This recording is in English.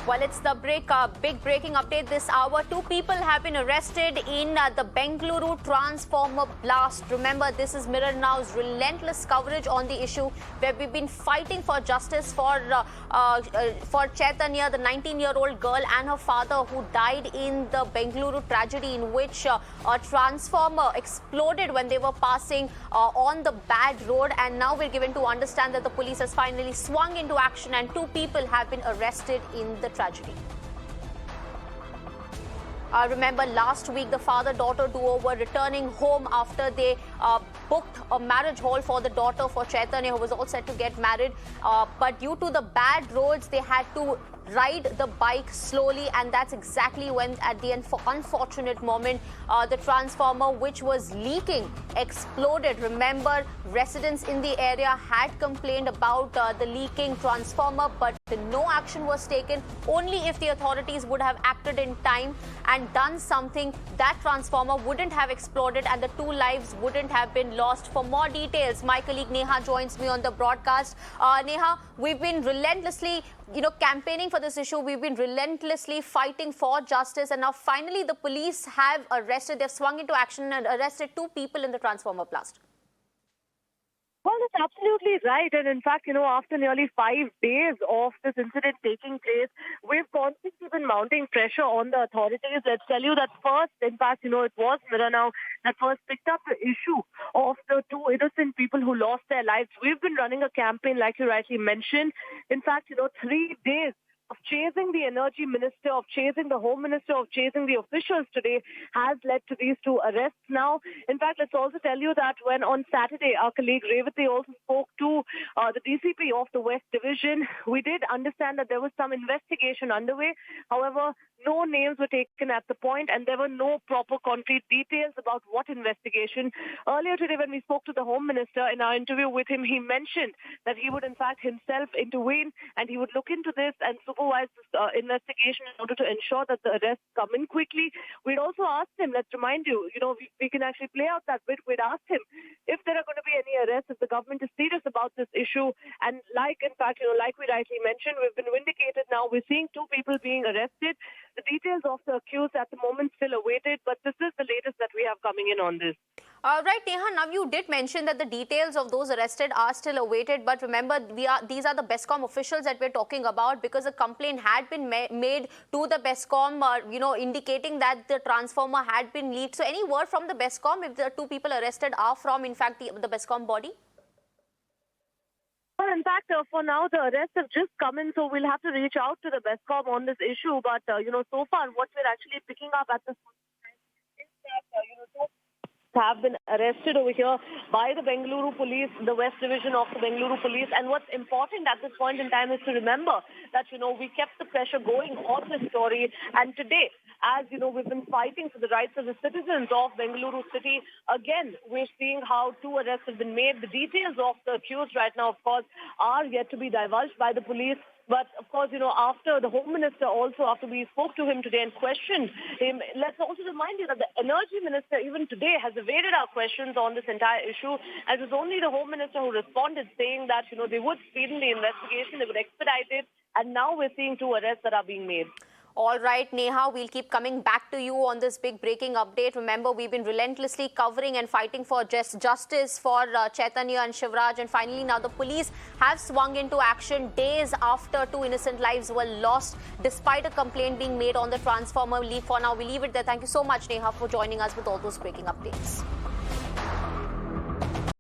Well, it's the big breaking update this hour. 2 people have been arrested in the Bengaluru transformer blast. Remember, this is Mirror Now's relentless coverage on the issue, where we've been fighting for justice for Chaitanya, the 19-year-old girl, and her father who died in the Bengaluru tragedy in which a transformer exploded when they were passing on the bad road. And now we're given to understand that the police has finally swung into action and 2 people have been arrested in the tragedy. Remember, last week the father-daughter duo were returning home after they booked a marriage hall for the daughter, for Chaitanya, who was all set to get married. But due to the bad roads, they had to ride the bike slowly, and that's exactly when, at the end, for unfortunate moment, the transformer, which was leaking, exploded. Remember, residents in the area had complained about the leaking transformer, but no action was taken. Only if the authorities would have acted in time and done something, that transformer wouldn't have exploded and the 2 lives wouldn't have been lost. For more details, my colleague Neha joins me on the broadcast. Neha, we've been relentlessly campaigning for this issue. We've been relentlessly fighting for justice, and now finally the police have they've swung into action and arrested 2 people in the transformer blast. Well, that's absolutely right. And in fact, after nearly 5 days of this incident taking place, we've constantly been mounting pressure on the authorities. Let's tell you that first, in fact, it was Mirror Now that first picked up the issue of the 2 innocent people who lost their lives. We've been running a campaign, like you rightly mentioned. In fact, 3 days of chasing the energy minister, of chasing the home minister, of chasing the officials today has led to these 2 arrests now. In fact, let's also tell you that when on Saturday, our colleague Revati also spoke to the DCP of the West Division, we did understand that there was some investigation underway. However, no names were taken at the point, and there were no proper concrete details about what investigation. Earlier today, when we spoke to the Home Minister in our interview with him, he mentioned that he would in fact himself intervene and he would look into this and supervise this investigation in order to ensure that the arrests come in quickly. We'd also asked him, let's remind you, we can actually play out that bit. We'd asked him if there are going to be any arrests, if the government is serious about this issue. And like we rightly mentioned, we've been vindicated now. We're seeing 2 people being arrested. The details of the accused at the moment still awaited, but this is the latest that we have coming in on this. Right, Neha, now you did mention that the details of those arrested are still awaited, but remember, these are the BESCOM officials that we're talking about, because a complaint had been made to the BESCOM, indicating that the transformer had been leaked. So any word from the BESCOM if the 2 people arrested are from, in fact, the BESCOM body? Well, in fact, for now, the arrests have just come in, so we'll have to reach out to the BESCOM on this issue. But, so far, what we're actually picking up at this point is that, have been arrested over here by the Bengaluru police, the West Division of the Bengaluru police. And what's important at this point in time is to remember that, we kept the pressure going on this story. And today, as we've been fighting for the rights of the citizens of Bengaluru city, again, we're seeing how 2 arrests have been made. The details of the accused right now, of course, are yet to be divulged by the police. But, of course, after the Home Minister also, after we spoke to him today and questioned him, let's also remind you that the Energy Minister even today has evaded our questions on this entire issue. And it was only the Home Minister who responded, saying that, they would speed in the investigation, they would expedite it. And now we're seeing 2 arrests that are being made. All right, Neha, we'll keep coming back to you on this big breaking update. Remember, we've been relentlessly covering and fighting for justice for Chaitanya and Shivraj. And finally, now the police have swung into action days after 2 innocent lives were lost, despite a complaint being made on the transformer leak. For now, we leave it there. Thank you so much, Neha, for joining us with all those breaking updates.